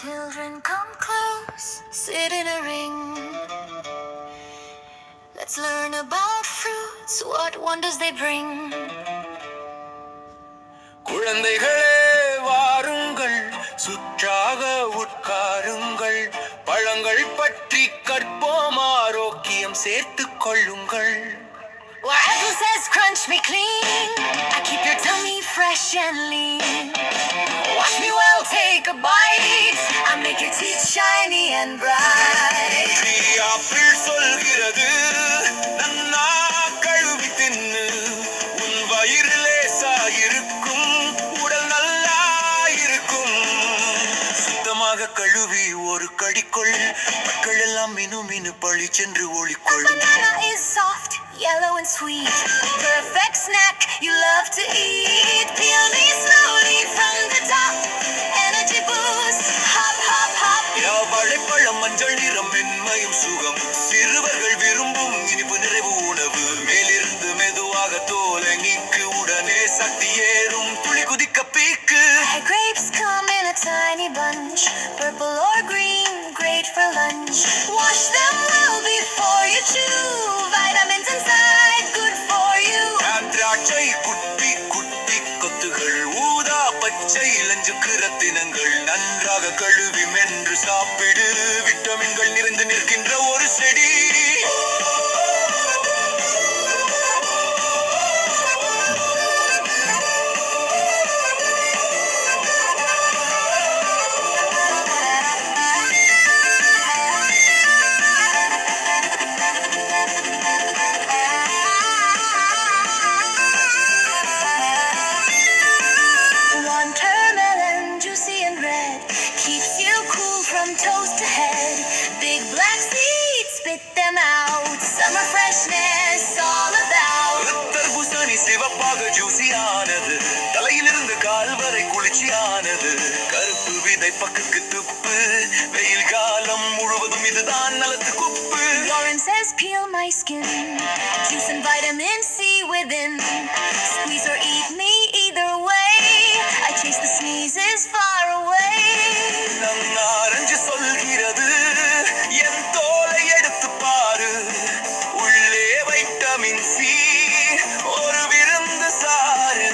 Children, come close, sit in a ring. Let's learn about fruits, what wonders they bring. குழந்தைகளே வாருங்கள், சுற்றாக உட்காருங்கள், பழங்கள் பற்றி கற்போம், ஆரோக்கியம் சேர்த்துக் கொள்ளுங்கள். Where apple says crunch me clean, I keep your tummy fresh and lean. Wash me well, take a bite, I make your teeth shiny and bright. Apple சொல்கிறது, நன்னா கழுவி தின்னு, உன் வயிறு லேசா இருக்கும், உடல் நல்லா இருக்கும். சுத்தமாக கழுவி ஒரு கடிக்குள், மக்கள் எல்லாம் மினு மினு பழிச்சென்று ஒளிக்கொள். Banana is soft, yellow and sweet, perfect snack you love to eat. Peel me slowly from the top, energy boost, hop hop hop. வாழைப்பழம் மஞ்சள் நிறம், மென்மையும் சுகம், சிறுவர்கள் விரும்பும் இனிப்பு நிறைவு உணவு. மேலிருந்து மெதுவாக தோலை நீக்கு, உடனே சக்தி ஏறும், துளி குதிக்க பீக்கு. Grapes come in a tiny bunch, purple or green, great for lunch. Wash them well before you chew, vitamins inside, good for you. திராட்சை குட்டி குட்டி கொத்துகள், ஊதா பச்சை இளஞ்சுக்கு ரத்தினங்கள், நன்றாக கழுவி மென்று சாப்பிடு, விட்டமின்கள் நிறைந்து நிற்கின்ற ஒரு செடி. Watermelon, juicy and red, keeps you cool from toes to head. Big black seeds, spit them out, summer freshness all about. தர்பூசணி சிவப்பாக ஜூசியானது, தலையிலிருந்து கால் வரை குளிர்ச்சியானது. கருப்பு விதை பக்கத்து துப்பு, வெயில் காலம் முழுவதும் இதுதான் நலத்து குப்பு. Lauren says peel my skin, juice and vitamin C within. Squeeze or eat me either way, I chase the sneezes far away. நன்னாரஞ்சு சொல்கிறது, என் தோலை எடுத்து பாரு, உள்ளே வைட்டமின் சி, ஒரு விருந்து சாறு.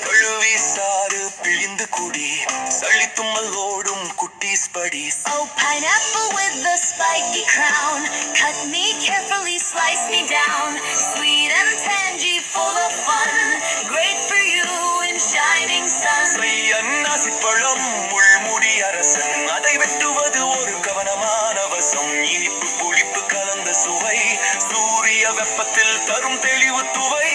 கழுவி சாறு பிழிந்து குடி, சளித்தும்மல் ஓடும் குட்டீஸ் buddies. Oh, pineapple with the spiky crown, cut me carefully, slice me down. Sweet and tangy, full of fun, great for you in shining sun. அன்னாசி பழம் முள்முடி அரசன், அதை வெட்டுவது ஒரு கவனமான வசம். இனிப்பு புளிப்பு கலந்த சுவை, சூரிய வெப்பத்தில் தரும் தெளிவு துவை.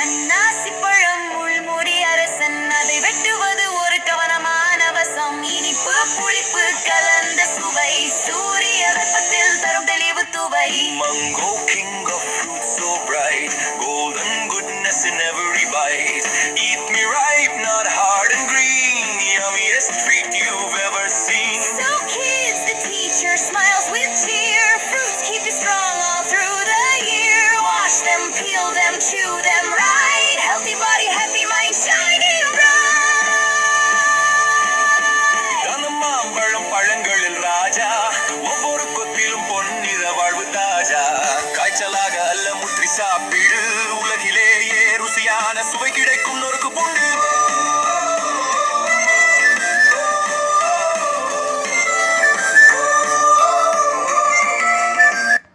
அன்னாசி பழம் முள்முடி அரசன், அதை வெட்டுவது ஒரு கவனமான வசம். இனிப்பு புளிப்பு கலந்த சுவை, சூரிய வெப்பத்தில் தரும் தெளிவு துவை. Mango, king of fruits so bright, golden goodness in every bite. Eat me ripe, not hard and green, yummiest treat you've ever seen. So kids, the teacher smiles with cheer, fruits keep you strong all through the year. Wash them, peel them, chew them right, healthy body, happy mind, shining bright. மாம்பழம் பழங்களில் ராஜா, ஒவ்வொரு கொத்திலும் பொன்னிற வாழ்வு தாஜா. காய்ச்சலாக அல்ல முற்றி சாப்பிடு,